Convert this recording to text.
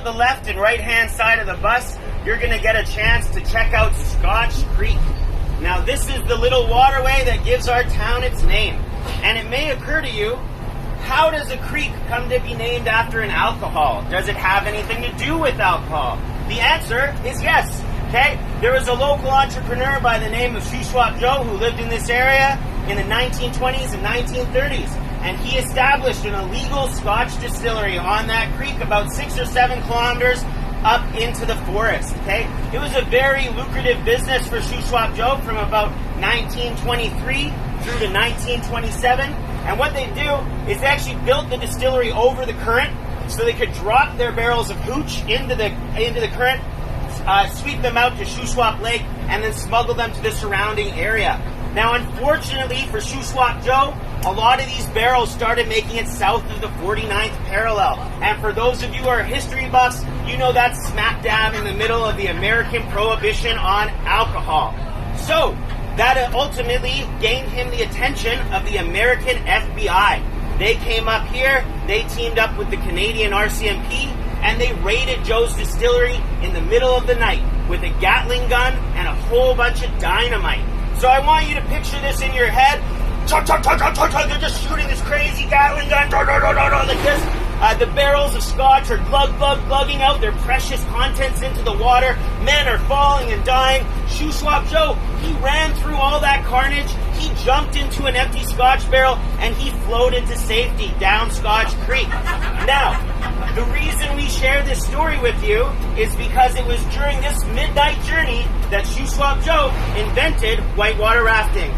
the left and right-hand side of the bus, you're going to get a chance to check out Scotch Creek. Now, this is the little waterway that gives our town its name. And it may occur to you, how does a creek come to be named after an alcohol? Does it have anything to do with alcohol? The answer is yes. Okay? There was a local entrepreneur by the name of Shuswap Joe who lived in this area in the 1920s and 1930s. And he established an illegal Scotch distillery on that creek about 6 or 7 kilometers up into the forest. Okay? It was a very lucrative business for Shuswap Joe from about 1923 through to 1927. And what they do is they actually built the distillery over the current so they could drop their barrels of hooch into the current, sweep them out to Shuswap Lake, and then smuggle them to the surrounding area. Now, unfortunately for Shuswap Joe, a lot of these barrels started making it south of the 49th parallel. And for those of you who are history buffs, you know that's smack dab in the middle of the American prohibition on alcohol. So, that ultimately gained him the attention of the American FBI. They came up here, they teamed up with the Canadian RCMP, and they raided Joe's distillery in the middle of the night with a Gatling gun and a whole bunch of dynamite. So I want you to picture this in your head. Chug, chug, chug, chug, chug, chug. They're just shooting this crazy Gatling gun like this. The barrels of scotch are glugging out their precious contents into the water. Men are falling and dying. Shuswap Joe, he ran through all that carnage. He jumped into an empty scotch barrel and he floated to safety down Scotch Creek. Now, the reason we share this story with you is because it was during this midnight journey that Shuswap Joe invented whitewater rafting.